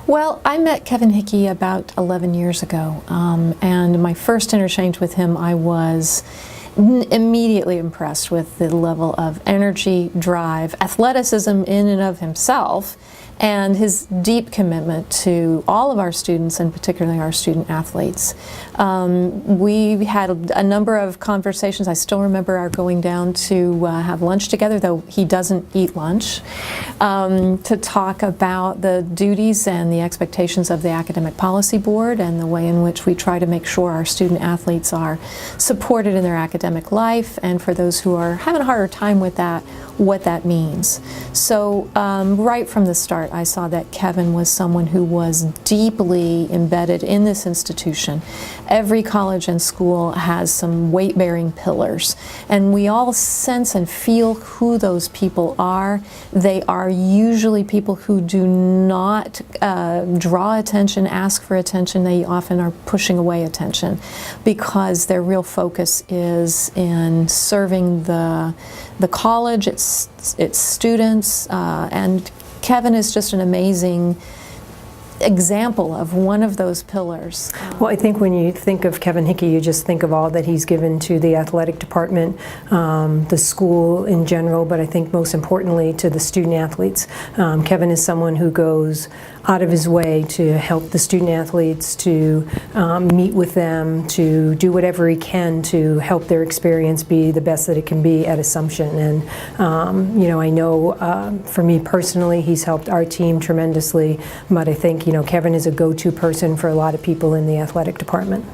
Well, I met Kevin Hickey about 11 years ago, and my first interchange with him, I was immediately impressed with the level of energy, drive, athleticism in and of himself, and his deep commitment to all of our students, and particularly our student athletes. We had a number of conversations. I still remember our going down to have lunch together, though he doesn't eat lunch, to talk about the duties and the expectations of the Academic Policy Board and the way in which we try to make sure our student athletes are supported in their academic life, and for those who are having a harder time with that, what that means. So right from the start, I saw that Kevin was someone who was deeply embedded in this institution. Every college and school has some weight-bearing pillars, and we all sense and feel who those people are. They are usually people who do not draw attention, ask for attention. They often are pushing away attention because their real focus is in serving the college, its students, and Kevin is just an amazing example of one of those pillars. Well, I think when you think of Kevin Hickey, you just think of all that he's given to the athletic department, the school in general, but I think most importantly to the student athletes. Kevin is someone who goes out of his way to help the student athletes, to meet with them, to do whatever he can to help their experience be the best that it can be at Assumption. And you know, I know for me personally, he's helped our team tremendously, but I think, you know, Kevin is a go-to person for a lot of people in the athletic department.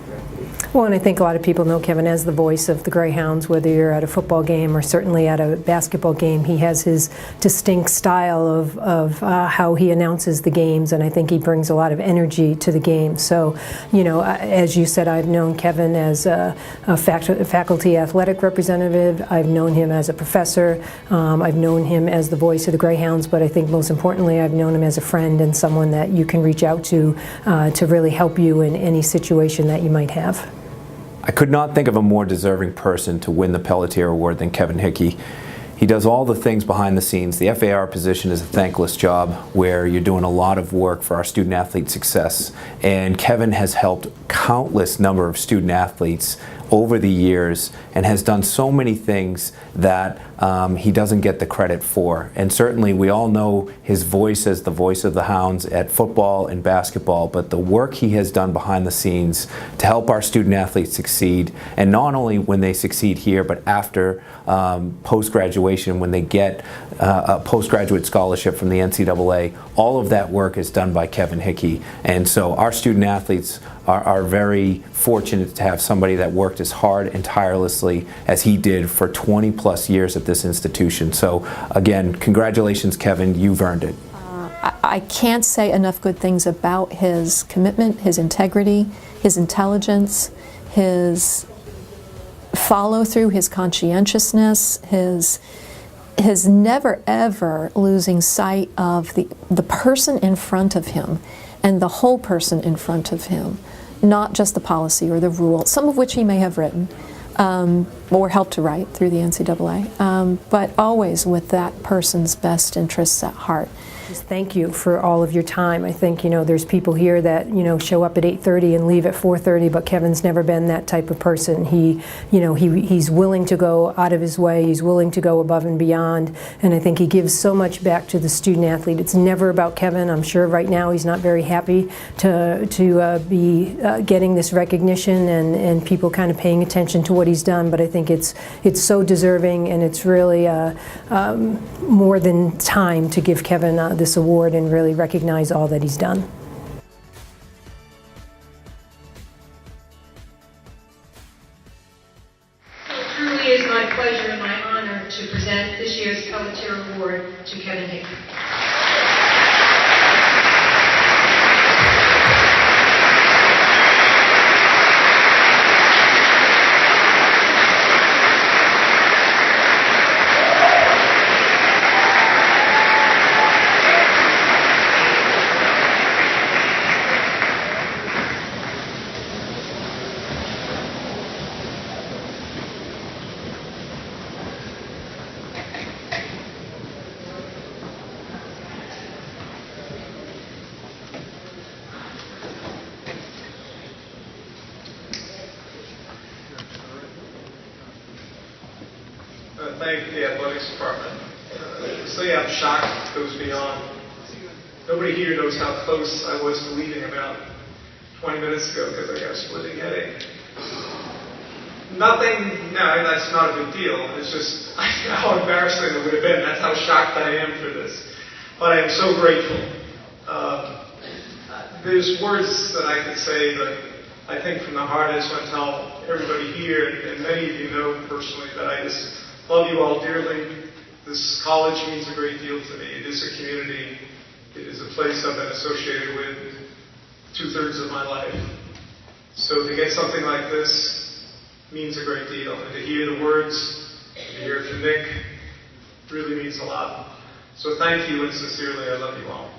Well, and I think a lot of people know Kevin as the voice of the Greyhounds, whether you're at a football game or certainly at a basketball game. He has his distinct style of how he announces the games, and I think he brings a lot of energy to the game. So, you know, as you said, I've known Kevin as a faculty athletic representative. I've known him as a professor. I've known him as the voice of the Greyhounds, but I think most importantly, I've known him as a friend and someone that you can reach out to really help you in any situation that you might have. I could not think of a more deserving person to win the Pelletier Award than Kevin Hickey. He does all the things behind the scenes. The FAR position is a thankless job where you're doing a lot of work for our student athlete success. And Kevin has helped countless number of student athletes over the years and has done so many things that he doesn't get the credit for. And certainly we all know his voice as the voice of the Hounds at football and basketball, but the work he has done behind the scenes to help our student athletes succeed, and not only when they succeed here, but after post-graduation, when they get a postgraduate scholarship from the NCAA, all of that work is done by Kevin Hickey. And so our student athletes are very fortunate to have somebody that worked as hard and tirelessly as he did for 20 plus years at this institution. So again, congratulations, Kevin, you've earned it. I can't say enough good things about his commitment, his integrity, his intelligence, his follow-through, his conscientiousness, his never ever losing sight of the person in front of him and the whole person in front of him, not just the policy or the rule, some of which he may have written or helped to write through the NCAA, but always with that person's best interests at heart. Just thank you for all of your time. I think, you know, there's people here that, you know, show up at 8:30 and leave at 4:30, but Kevin's never been that type of person. He, you know, he's willing to go out of his way. He's willing to go above and beyond, and I think he gives so much back to the student athlete. It's never about Kevin. I'm sure right now he's not very happy to be getting this recognition and people kind of paying attention to what he's done, but I think it's so deserving, and it's really more than time to give Kevin this award and really recognize all that he's done. It truly is my pleasure and my honor to present this year's Pelletier Award to Kevin Hickey. thank the athletics department. To say I'm shocked goes beyond. Nobody here knows how close I was to leaving about 20 minutes ago because I got a splitting headache. Nothing, no, that's not a big deal. It's just how embarrassing it would have been. That's how shocked I am for this. But I am so grateful. There's words that I could say, but I think from the heart I just want to tell everybody here, and many of you know personally, that I just love you all dearly. This college means a great deal to me. It is a community. It is a place I've been associated with 2/3 of my life. So to get something like this means a great deal. And to hear the words, and to hear it from Nick, really means a lot. So thank you, and sincerely, I love you all.